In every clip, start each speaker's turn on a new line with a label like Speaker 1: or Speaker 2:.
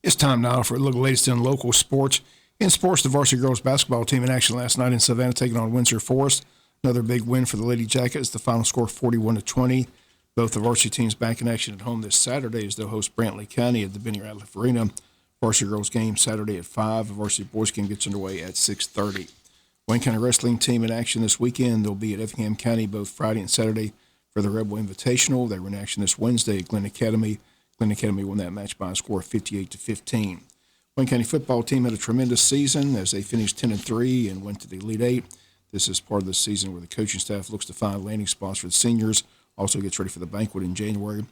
Speaker 1: It's time now for a look at the latest in local sports. In sports, the varsity girls basketball team in action last night in Savannah taking on Windsor Forest. Another big win for the Lady Jackets. The final score 41-20. Both the varsity teams back in action at home this Saturday as they'll host Brantley County at the Benny Ratliff Arena. Varsity girls game Saturday at 5. The varsity boys game gets underway at 6:30. Wayne County wrestling team in action this weekend. They'll be at Effingham County both Friday and Saturday for the Rebel Invitational. They were in action this Wednesday at Glen Academy. Glen Academy won that match by a score of 58-15. Wayne County football team had a tremendous season as they finished 10-3 and went to the Elite Eight. This is part of the season where the coaching staff looks to find landing spots for the seniors. Also gets ready for the banquet in January.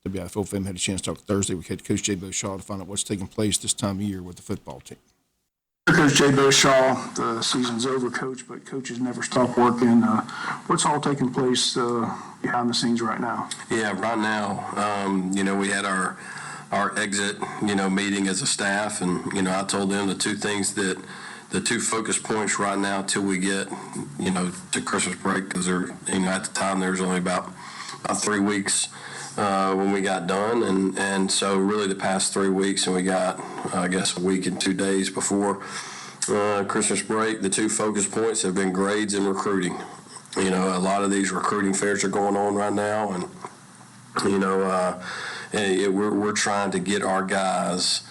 Speaker 1: WIFO FM had a chance to talk Thursday with head coach Jay Beauchamp to find out what's taking place this time of year with the football team.
Speaker 2: Coach Jay Beauchamp, the season's over, Coach, but coaches never stop working. What's all taking place behind the scenes right now?
Speaker 3: Yeah, right now, we had our exit, meeting as a staff, and, I told them the two focus points right now till we get, to Christmas break, because at the time there was only about 3 weeks when we got done, and so really the past 3 weeks, and we got, I guess, a week and 2 days before Christmas break. The two focus points have been grades and recruiting. A lot of these recruiting fairs are going on right now, and we're trying to get our guys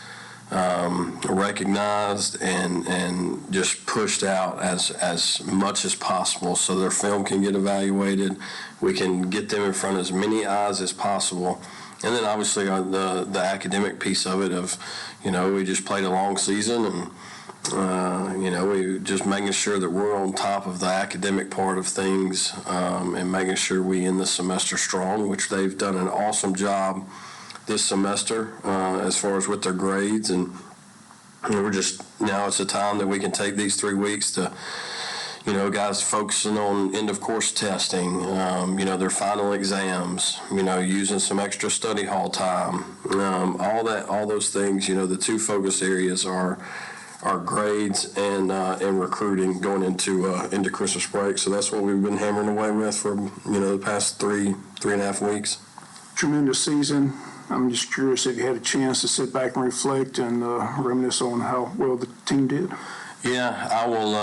Speaker 3: recognized and just pushed out as much as possible so their film can get evaluated. We can get them in front of as many eyes as possible. And then obviously the academic piece of it of, we just played a long season and, we just making sure that we're on top of the academic part of things and making sure we end the semester strong, which they've done an awesome job this semester as far as with their grades. And we're just, now it's a time that we can take these 3 weeks to, guys focusing on end of course testing, their final exams, using some extra study hall time, all those things. The two focus areas are grades and recruiting going into Christmas break. So that's what we've been hammering away with for the past three and a half weeks.
Speaker 2: Tremendous season. I'm just curious if you had a chance to sit back and reflect and reminisce on how well the team did.
Speaker 3: Yeah, I will.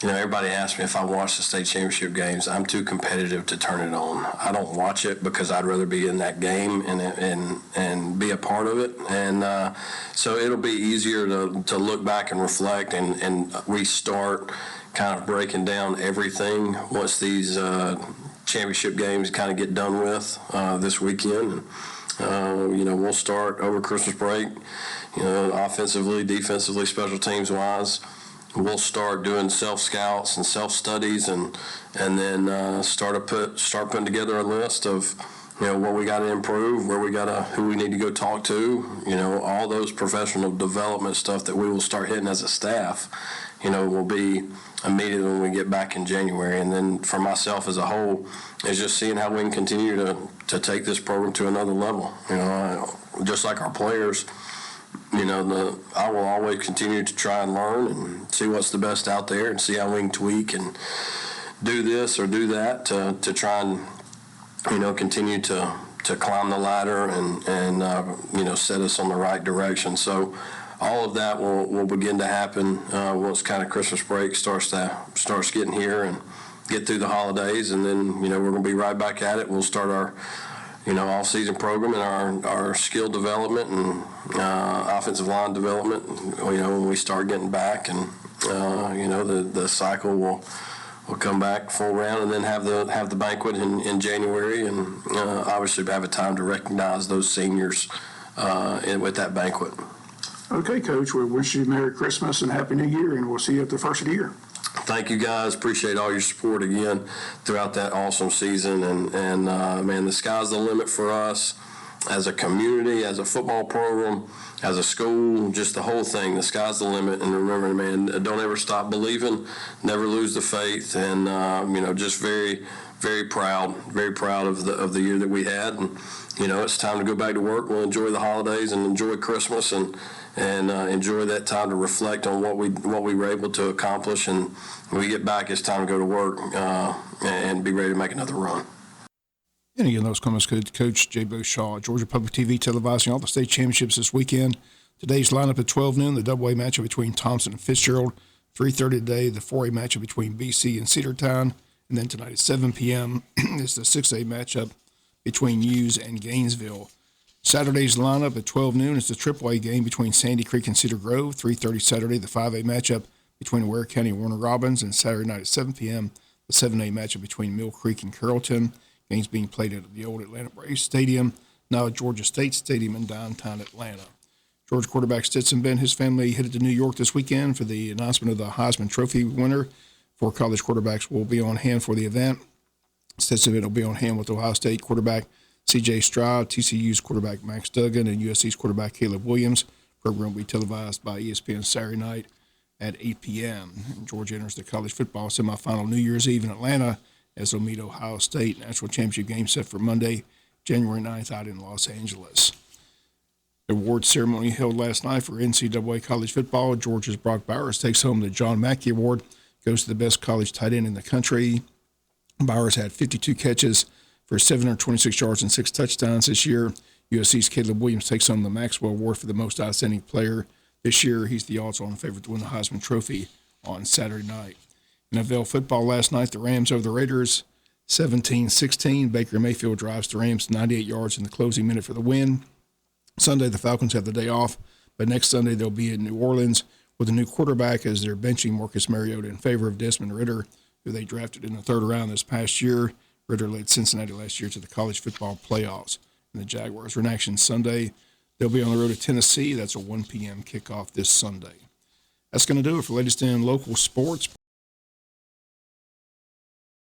Speaker 3: Everybody asks me if I watch the state championship games. I'm too competitive to turn it on. I don't watch it because I'd rather be in that game and be a part of it. And so it'll be easier to look back and reflect and restart, kind of breaking down everything once these championship games kind of get done with this weekend. We'll start over Christmas break, offensively, defensively, special teams wise. We'll start doing self-scouts and self-studies and then start putting together a list of, what we got to improve, who we need to go talk to, all those professional development stuff that we will start hitting as a staff, will be immediately when we get back in January. And then for myself as a whole is just seeing how we can continue to take this program to another level. Just like our players, I will always continue to try and learn and see what's the best out there and see how we can tweak and do this or do that to try and, continue to climb the ladder and set us on the right direction. So all of that will begin to happen once kind of Christmas break starts getting here and get through the holidays, and then we're going to be right back at it. We'll start our off-season program and our skill development and offensive line development. When we start getting back, and the cycle will come back full round, and then have the banquet in January, and obviously have a time to recognize those seniors with that banquet.
Speaker 2: Okay, Coach, we wish you Merry Christmas and Happy New Year, and we'll see you at the first of the year.
Speaker 3: Thank you, guys. Appreciate all your support again throughout that awesome season. And man, the sky's the limit for us as a community, as a football program, as a school, just the whole thing. The sky's the limit. And remember, man, don't ever stop believing, never lose the faith. And, just very, very proud of the year that we had. And, it's time to go back to work. We'll enjoy the holidays and enjoy Christmas and enjoy that time to reflect on what we were able to accomplish. And when we get back, it's time to go to work and be ready to make another run.
Speaker 1: And again, those comments Coach Jay Shaw, Georgia Public TV televising all the state championships this weekend. Today's lineup at 12 noon, the double-A matchup between Thompson and Fitzgerald. 3:30 today, the 4A matchup between BC and Cedartown. And then tonight at 7 p.m. is the 6A matchup between Hughes and Gainesville. Saturday's lineup at 12 noon is the AAA game between Sandy Creek and Cedar Grove. 3:30 Saturday, the 5A matchup between Ware County and Warner Robins. And Saturday night at 7 p.m., the 7A matchup between Mill Creek and Carrollton. Games being played at the old Atlanta Braves Stadium, now at Georgia State Stadium in downtown Atlanta. Georgia quarterback Stetson Bennett, his family headed to New York this weekend for the announcement of the Heisman Trophy winner. 4 college quarterbacks will be on hand for the event. Stetson Bennett will be on hand with Ohio State quarterback C.J. Stroud, TCU's quarterback Max Duggan, and USC's quarterback Caleb Williams. The program will be televised by ESPN Saturday night at 8 p.m. Georgia enters the college football semifinal New Year's Eve in Atlanta as they'll meet Ohio State. National Championship game set for Monday, January 9th out in Los Angeles. The award ceremony held last night for NCAA college football. Georgia's Brock Bowers takes home the John Mackey Award, goes to the best college tight end in the country. Bowers had 52 catches for 726 yards and 6 touchdowns this year. USC's Caleb Williams takes home the Maxwell Award for the most outstanding player this year. He's the odds-on favorite to win the Heisman Trophy on Saturday night. NFL football last night, the Rams over the Raiders, 17-16. Baker Mayfield drives the Rams 98 yards in the closing minute for the win. Sunday, the Falcons have the day off, but next Sunday they'll be in New Orleans with a new quarterback as they're benching Marcus Mariota in favor of Desmond Ridder, who they drafted in the 3rd round this past year. Ridder led Cincinnati last year to the college football playoffs. And the Jaguars are in action Sunday. They'll be on the road to Tennessee. That's a 1 p.m. kickoff this Sunday. That's going to do it for latest in local sports.